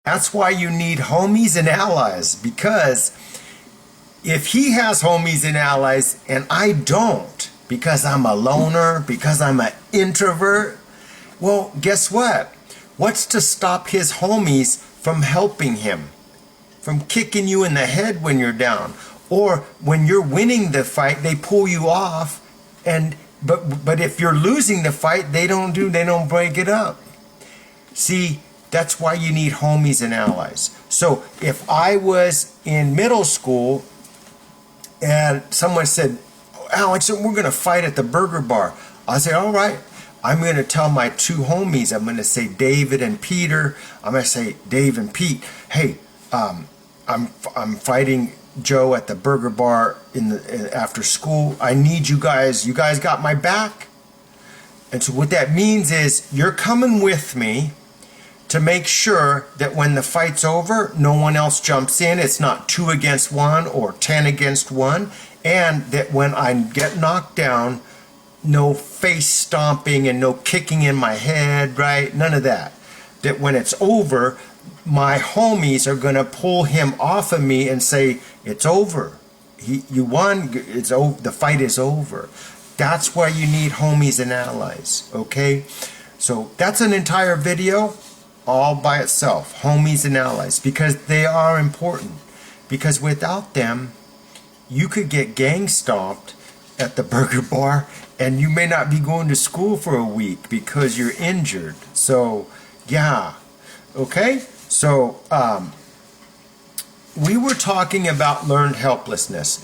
That's why you need homies and allies, because if he has homies and allies and I don't, because I'm a loner, because I'm an introvert, well, guess what? What's to stop his homies from helping him, from kicking you in the head when you're down? Or when you're winning the fight, they pull you off, and but if you're losing the fight, they don't break it up. See, that's why you need homies and allies. So if I was in middle school and someone said, Alex, we're going to fight at the burger bar, I say, all right, I'm going to tell my two homies, I'm going to say David and Peter, I'm going to say, Dave and Pete, hey, I'm fighting Joe at the burger bar after school. I need you guys. You guys got my back? And so what that means is you're coming with me to make sure that when the fight's over, no one else jumps in. It's not 2 against 1 or 10 against 1. And that when I get knocked down, no face stomping and no kicking in my head, right? None of that. That when it's over, my homies are going to pull him off of me and say, it's over. You won. It's over. The fight is over. That's why you need homies and allies, okay? So that's an entire video all by itself, homies and allies, because they are important. Because without them, you could get gang stomped at the burger bar and you may not be going to school for a week because you're injured. So, yeah, okay? So, we were talking about learned helplessness,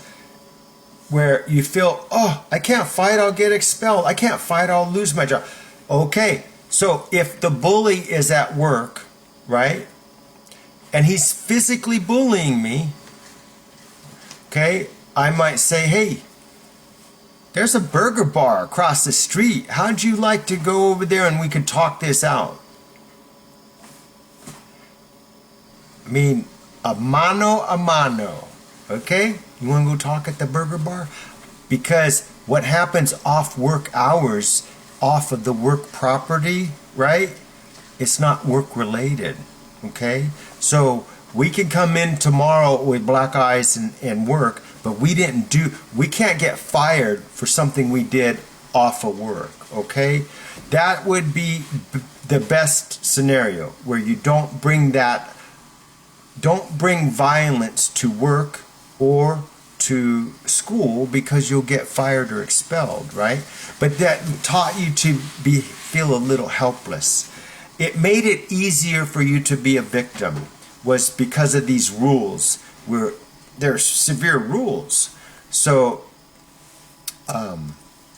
where you feel, oh, I can't fight, I'll get expelled. I can't fight, I'll lose my job. Okay, so if the bully is at work, right, and he's physically bullying me, okay, I might say, hey, there's a burger bar across the street. How'd you like to go over there and we could talk this out? I mean, a mano, okay? You want to go talk at the burger bar? Because what happens off work hours, off of the work property, right? It's not work related, okay? So we can come in tomorrow with black eyes and work, but we can't get fired for something we did off of work, okay? That would be the best scenario, where you don't bring violence to work or to school, because you'll get fired or expelled, right? But that taught you to feel a little helpless. It made it easier for you to be a victim, was because of these rules, where there's severe rules. So,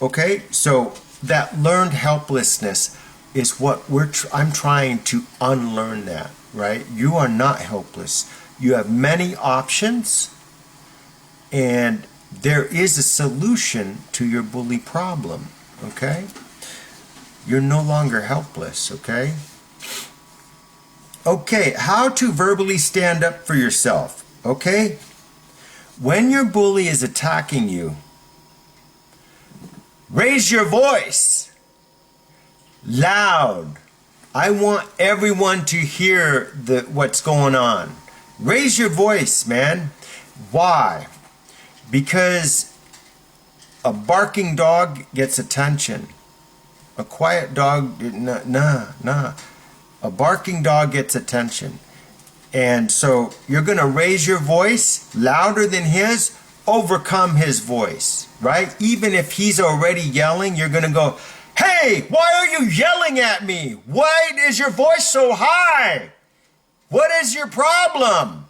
okay, so that learned helplessness is what I'm trying to unlearn that, right? You are not helpless. You have many options, and there is a solution to your bully problem, okay? You're no longer helpless, okay? Okay, how to verbally stand up for yourself, okay? When your bully is attacking you, raise your voice loud. I want everyone to hear what's going on. Raise your voice, man. Why? Because a barking dog gets attention. A quiet dog, nah. A barking dog gets attention. And so you're going to raise your voice louder than his, overcome his voice, right? Even if he's already yelling, you're going to go, hey, why are you yelling at me? Why is your voice so high? What is your problem?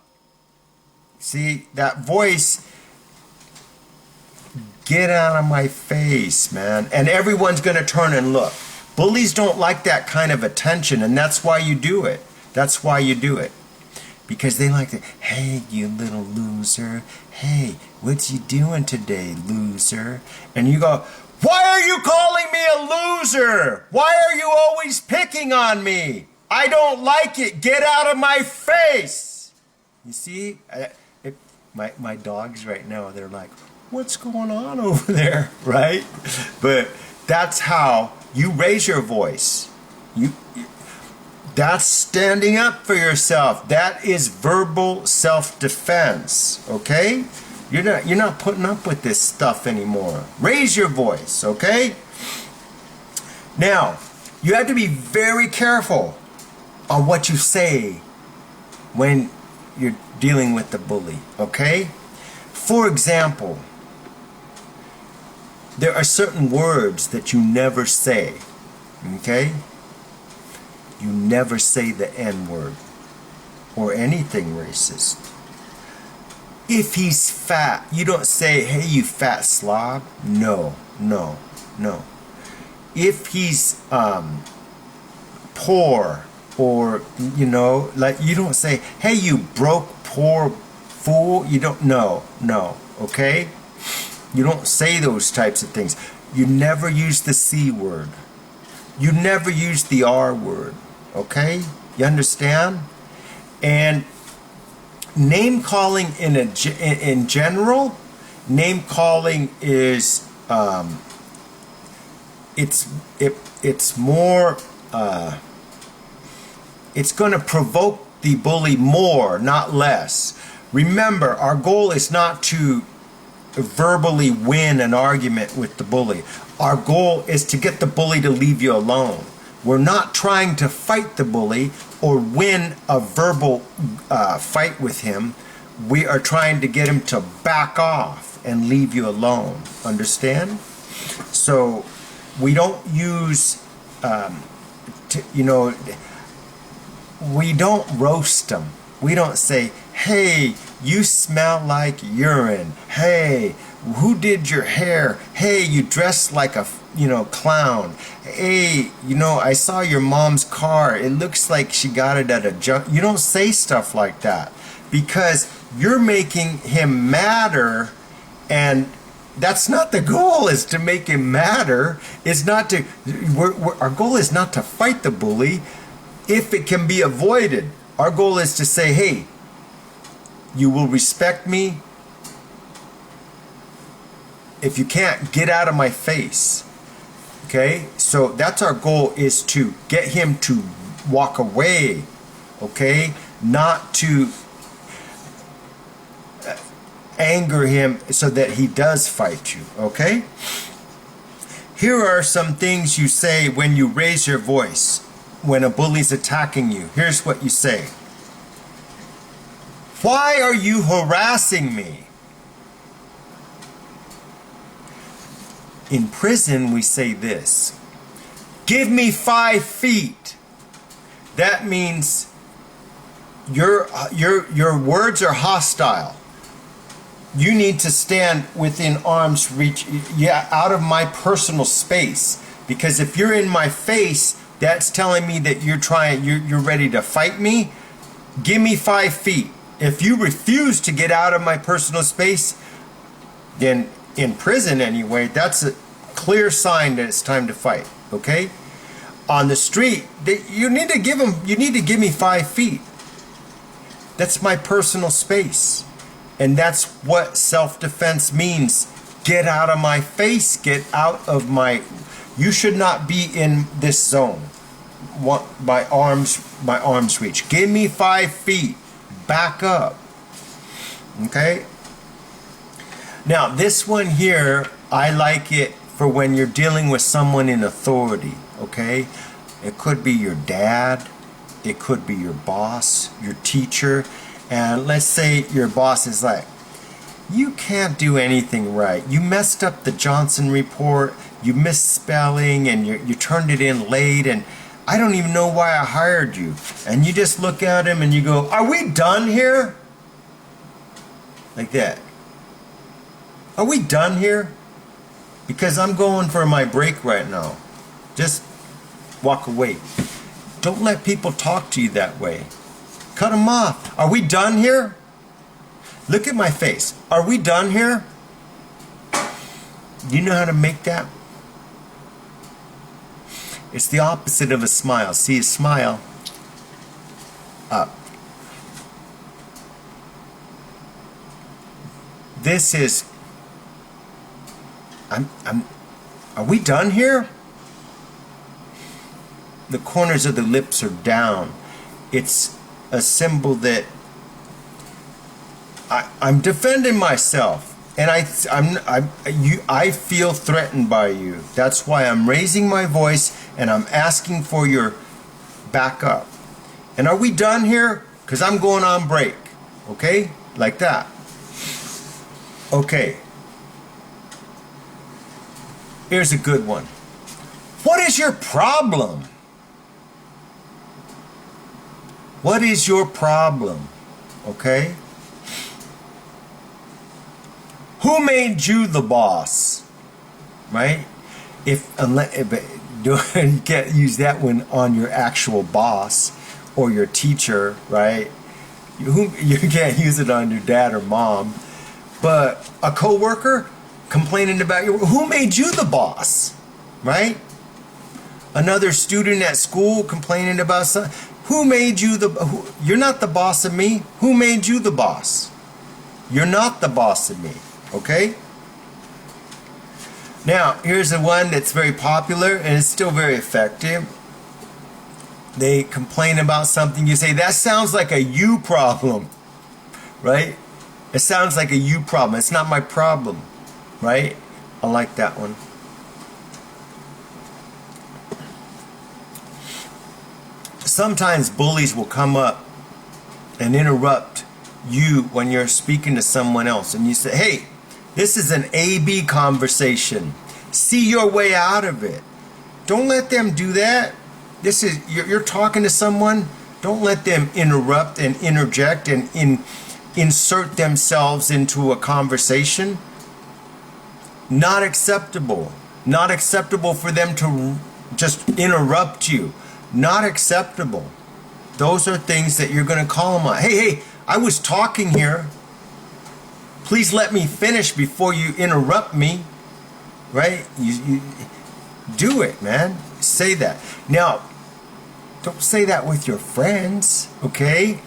See, that voice, get out of my face, man. And everyone's going to turn and look. Bullies don't like that kind of attention, and that's why you do it. That's why you do it. Because they like to, hey, you little loser. Hey, what you doing today, loser? And you go, why are you calling me a loser? Why are you always picking on me? I don't like it. Get out of my face. You see, my dogs right now, they're like, what's going on over there, right? But that's how you raise your voice. That's standing up for yourself. That is verbal self-defense, okay? You're not putting up with this stuff anymore. Raise your voice, okay? Now, you have to be very careful on what you say when you're dealing with the bully, okay? For example, there are certain words that you never say, okay? You never say the N-word or anything racist. If he's fat, you don't say, hey, you fat slob. No, no, no. If he's poor, or, you know, like, you don't say, hey, you broke, poor fool. You don't, no, okay? You don't say those types of things. You never use the C word. You never use the R word, okay? You understand? And name calling in general, name calling is it's more it's going to provoke the bully more, not less. Remember, our goal is not to verbally win an argument with the bully. Our goal is to get the bully to leave you alone. We're not trying to fight the bully or win a verbal fight with him. We are trying to get him to back off and leave you alone. Understand? So we don't use, we don't roast them. We don't say, hey, you smell like urine. Hey, who did your hair? Hey, you dress like a clown. Hey, I saw your mom's car. It looks like she got it at a junk. You don't say stuff like that because you're making him madder, and that's not the goal, is to make him madder. It's not to, our goal is not to fight the bully if it can be avoided. Our goal is to say, hey, you will respect me. If you can't, get out of my face. Okay? So that's our goal, is to get him to walk away. Okay? Not to anger him so that he does fight you. Okay? Here are some things you say when you raise your voice when a bully's attacking you. Here's what you say. Why are you harassing me? In prison, we say this. Give me 5 feet. That means your words are hostile. You need to stand within arm's reach, out of my personal space. Because if you're in my face, that's telling me that you're ready to fight me. Give me 5 feet. If you refuse to get out of my personal space, then in prison anyway, that's a clear sign that it's time to fight. Okay? On the street, you need to give me 5 feet. That's my personal space. And that's what self-defense means. Get out of my face. Get out of my... You should not be in this zone. My arm's reach. Give me 5 feet. Back up. Okay? Now, this one here, I like it for when you're dealing with someone in authority. Okay? It could be your dad. It could be your boss, your teacher. And let's say your boss is like, you can't do anything right. You messed up the Johnson report. You misspelling, and you turned it in late, and I don't even know why I hired you. And you just look at him and you go, are we done here? Like that. Are we done here? Because I'm going for my break right now. Just walk away. Don't let people talk to you that way. Cut them off. Are we done here? Look at my face. Are we done here? Do you know how to make that? It's the opposite of a smile. See, a smile up. This is, are we done here? the corners of the lips are down. It's a symbol that I'm defending myself, and I feel threatened by you. That's why I'm raising my voice and I'm asking for your backup. And are we done here? Because I'm going on break. Okay? Like that. Okay. Here's a good one. What is your problem? What is your problem? Okay? Who made you the boss? Right? You can't use that one on your actual boss or your teacher, right? You can't use it on your dad or mom. But a coworker complaining about you, who made you the boss? Right? Another student at school complaining about something. Who made you you're not the boss of me. Who made you the boss? You're not the boss of me. Okay? Now, here's the one that's very popular and it's still very effective. They complain about something. You say, that sounds like a you problem. Right? It sounds like a you problem. It's not my problem. Right? I like that one. Sometimes bullies will come up and interrupt you when you're speaking to someone else. And you say, hey, this is an A-B conversation. See your way out of it. Don't let them do that. You're talking to someone. Don't let them interrupt and interject and insert themselves into a conversation. Not acceptable. Not acceptable for them to just interrupt you. Not acceptable. Those are things that you're going to call them on. Hey, I was talking here. Please let me finish before you interrupt me. Right? You do it, man. Say that. Now, don't say that with your friends, okay?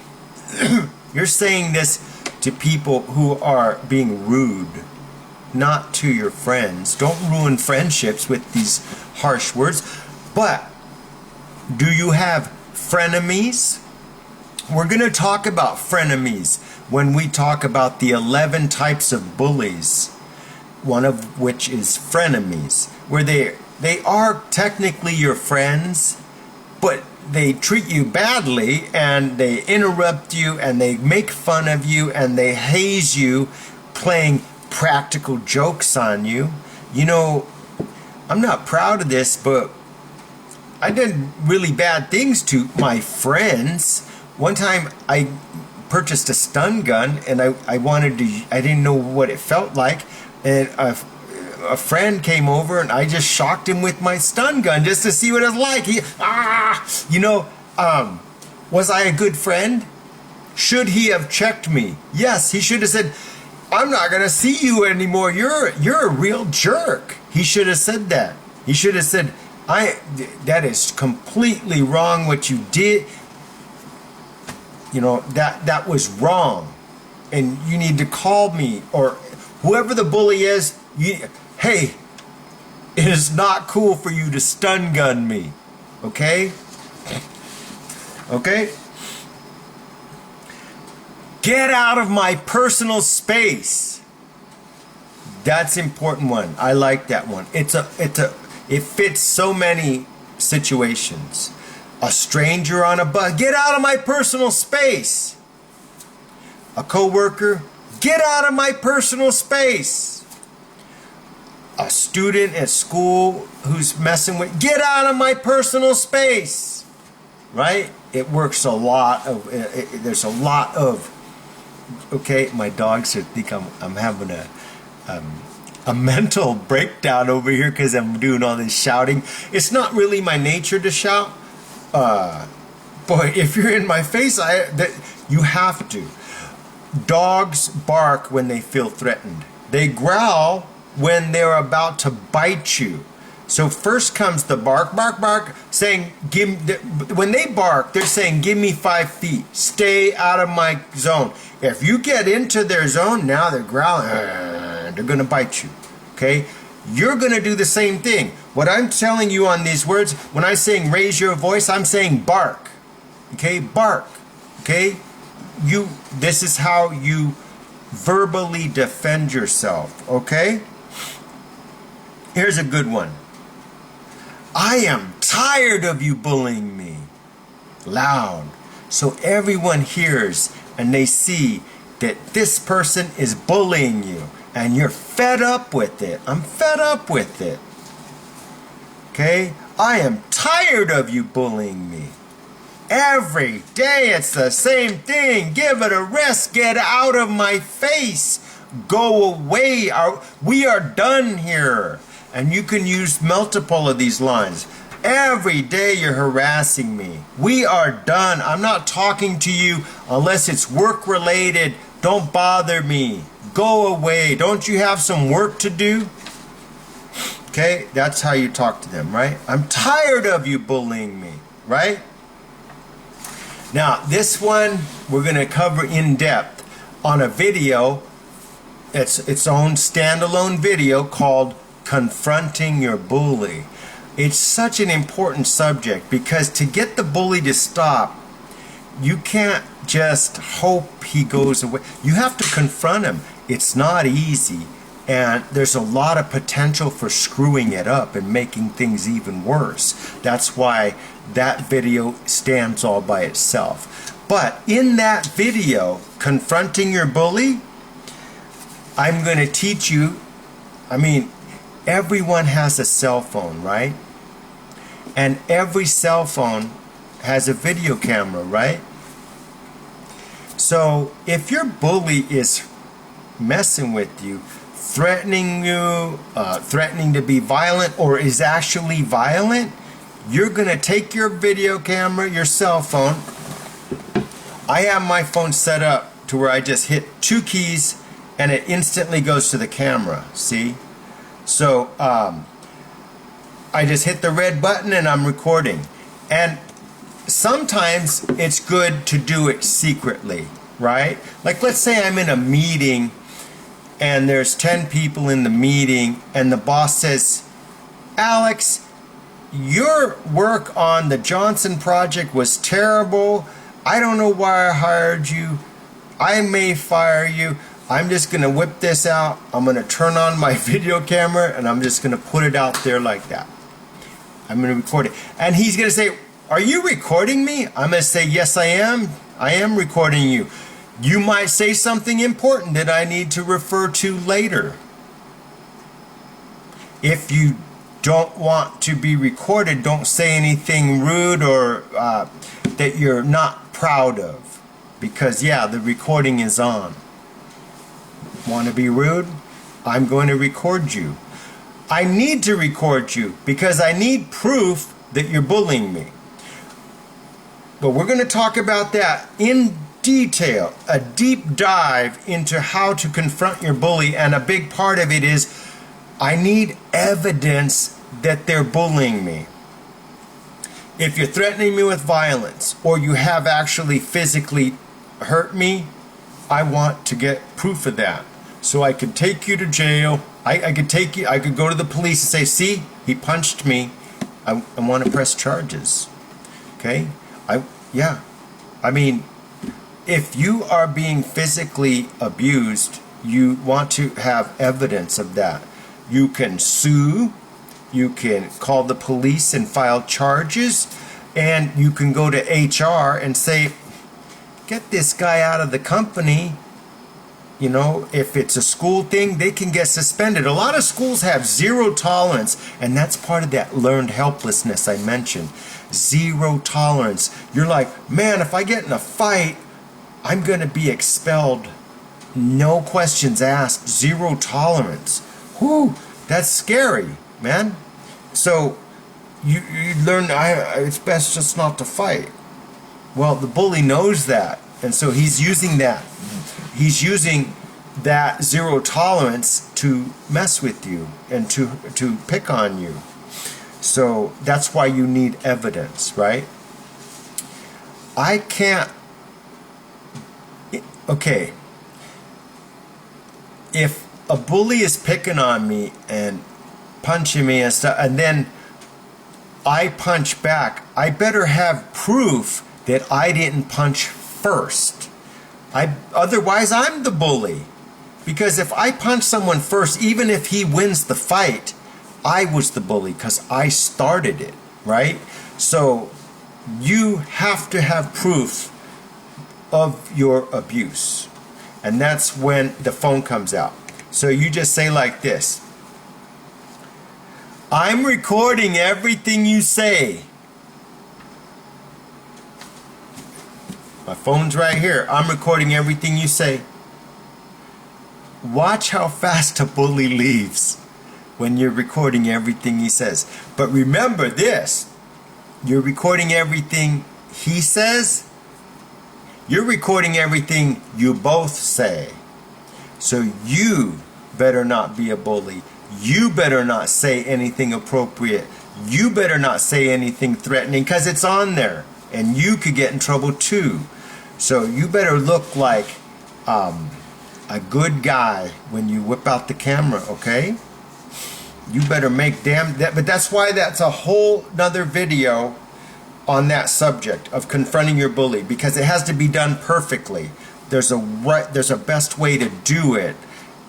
You're saying this to people who are being rude, not to your friends. Don't ruin friendships with these harsh words. But do you have frenemies? We're going to talk about frenemies when we talk about the 11 types of bullies, one of which is frenemies, where they are technically your friends, but they treat you badly and they interrupt you and they make fun of you and they haze you, playing practical jokes on you. You know, I'm not proud of this, but I did really bad things to my friends. One time I purchased a stun gun and I didn't know what it felt like, and a friend came over and I just shocked him with my stun gun just to see what it was like. Was I a good friend? Should he have checked me? Yes, he should have said, I'm not gonna see you anymore. You're a real jerk. He should have said that. He should have said, that is completely wrong what you did. You know, that was wrong. And you need to call me, or whoever the bully is, hey, it is not cool for you to stun gun me. Okay? Okay? Get out of my personal space. That's an important one. I like that one. It fits so many situations. A stranger on a bus, get out of my personal space. A coworker, get out of my personal space. A student at school who's messing with, get out of my personal space. Right? It works a lot of, there's a lot of, okay, my dogs think I'm having a mental breakdown over here because I'm doing all this shouting. It's not really my nature to shout. But if you're in my face, you have to. Dogs bark when they feel threatened. They growl when they're about to bite you. So first comes the bark, bark, bark, saying, when they bark, they're saying, give me 5 feet. Stay out of my zone. If you get into their zone, now they're growling. They're going to bite you. Okay? you're going to do the same thing. What I'm telling you on these words, when I'm saying raise your voice, I'm saying bark. Okay, bark. Okay, this is how you verbally defend yourself. Okay, here's a good one. I am tired of you bullying me. Loud. So everyone hears and they see that this person is bullying you and you're fed up with it. I'm fed up with it. Okay? I am tired of you bullying me. Every day it's the same thing. Give it a rest. Get out of my face. Go away. We are done here. And you can use multiple of these lines. Every day you're harassing me. We are done. I'm not talking to you unless it's work related. Don't bother me. Go away. Don't you have some work to do? Okay, that's how you talk to them, right? I'm tired of you bullying me, right? Now, this one we're going to cover in depth on a video. It's its own standalone video called Confronting Your Bully. It's such an important subject because to get the bully to stop, you can't just hope he goes away. You have to confront him. It's not easy, and there's a lot of potential for screwing it up and making things even worse. That's why that video stands all by itself. But in that video, Confronting Your Bully, I'm going to teach you, everyone has a cell phone, right? And every cell phone has a video camera, right? So if your bully is messing with you, threatening you, threatening to be violent, or is actually violent, you're going to take your video camera, your cell phone. I have my phone set up to where I just hit 2 keys and it instantly goes to the camera, see? So I just hit the red button and I'm recording. And sometimes it's good to do it secretly, right? Like let's say I'm in a meeting and there's 10 people in the meeting and the boss says, Alex, your work on the Johnson project was terrible. I don't know why I hired you. I may fire you. I'm just going to whip this out. I'm going to turn on my video camera and I'm just going to put it out there like that. I'm going to record it. And he's going to say, are you recording me? I'm going to say, yes, I am. I am recording you. You might say something important that I need to refer to later. If you don't want to be recorded, don't say anything rude or that you're not proud of. Because, yeah, the recording is on. Want to be rude? I'm going to record you. I need to record you because I need proof that you're bullying me. But we're going to talk about that in detail, a deep dive into how to confront your bully, and a big part of it is I need evidence that they're bullying me. If you're threatening me with violence or you have actually physically hurt me, I want to get proof of that. So I could take you to jail. I could go to the police and say, see, he punched me. I want to press charges. Okay? If you are being physically abused, you want to have evidence of that. You can sue, you can call the police and file charges, and you can go to HR and say, get this guy out of the company. You know, if it's a school thing, they can get suspended. A lot of schools have zero tolerance, and that's part of that learned helplessness I mentioned. Zero tolerance. You're like, man, if I get in a fight, I'm going to be expelled. No questions asked. Zero tolerance. Whew, that's scary, man. So you learn it's best just not to fight. Well, the bully knows that, and so he's using that. He's using that zero tolerance to mess with you and to pick on you. So that's why you need evidence, right? I can't. Okay. If a bully is picking on me and punching me and stuff, and then I punch back, I better have proof that I didn't punch first. Otherwise, I'm the bully. Because if I punch someone first, even if he wins the fight, I was the bully because I started it, right? So you have to have proof of your abuse. And that's when the phone comes out. So you just say like this: I'm recording everything you say. My phone's right here. I'm recording everything you say. Watch how fast a bully leaves when you're recording everything he says. But remember this: you're recording everything he says. You're recording everything you both say. So you better not be a bully. You better not say anything appropriate. You better not say anything threatening, because it's on there and you could get in trouble too. So you better look like a good guy when you whip out the camera, okay? You better make but that's why that's a whole nother video on that subject of confronting your bully, because it has to be done perfectly. There's a best way to do it,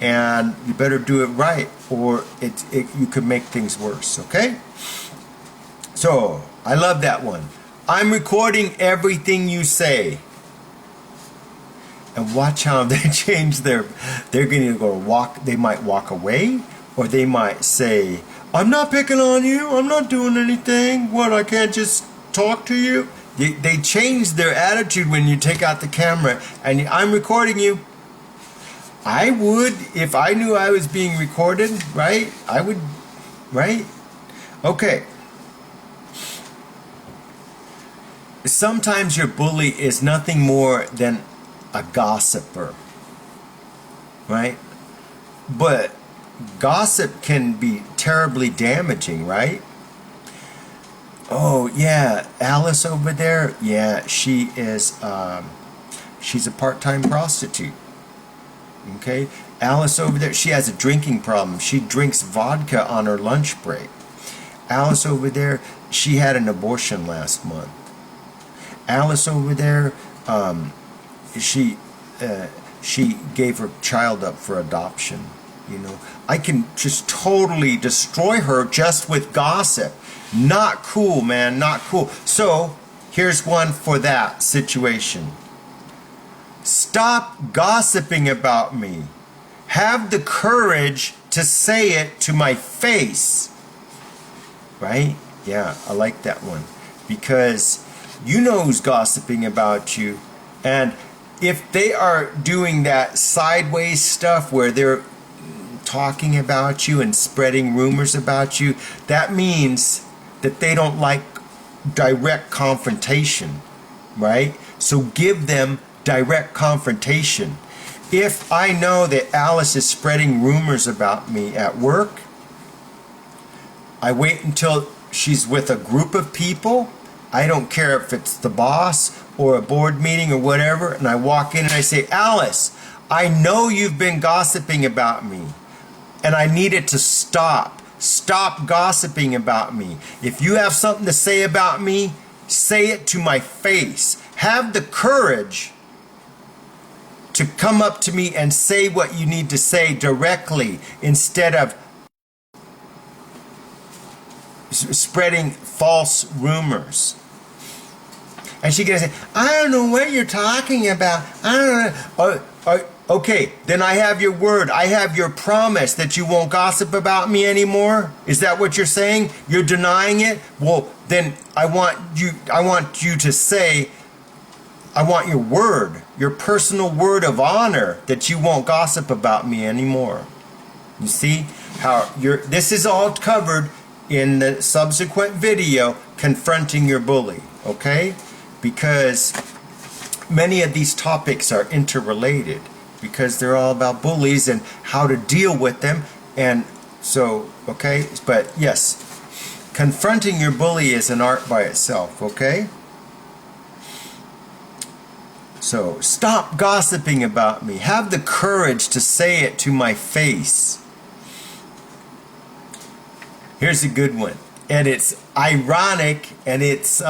and you better do it right, or you could make things worse, okay? So I love that one. I'm recording everything you say. And watch how they change they're going to go they might walk away, or they might say, I'm not picking on you, I'm not doing anything, what, I can't just talk to you? They change their attitude when you take out the camera and I'm recording you. I would, if I knew I was being recorded, right? I would, right? Okay. Sometimes your bully is nothing more than a gossiper, right? But gossip can be terribly damaging, right? Oh yeah, Alice over there, yeah, she is she's a part-time prostitute. Okay, Alice over there, she has a drinking problem. She drinks vodka on her lunch break. Alice over there, she had an abortion last month. Alice over there, she gave her child up for adoption. You know, I can just totally destroy her just with gossip. Not cool, man, not cool. So here's one for that situation. Stop gossiping about me. Have the courage to say it to my face. Right? Yeah, I like that one, because you know who's gossiping about you. And if they are doing that sideways stuff where they're talking about you and spreading rumors about you, that means that they don't like direct confrontation, right? So give them direct confrontation. If I know that Alice is spreading rumors about me at work, I wait until she's with a group of people. I don't care if it's the boss or a board meeting or whatever, and I walk in and I say, Alice, I know you've been gossiping about me, and I need it to stop. Stop gossiping about me. If you have something to say about me, say it to my face. Have the courage to come up to me and say what you need to say directly, instead of spreading false rumors. And she gonna say, I don't know what you're talking about. I don't know. Okay, then I have your word. I have your promise that you won't gossip about me anymore. Is that what you're saying? You're denying it? Well, then I want you to say, I want your word, your personal word of honor, that you won't gossip about me anymore. You see how this is all covered in the subsequent video, confronting your bully, okay? Because many of these topics are interrelated, because they're all about bullies and how to deal with them. And so, okay, but yes, confronting your bully is an art by itself, okay? So stop gossiping about me. Have the courage to say it to my face. Here's a good one. And it's ironic and it's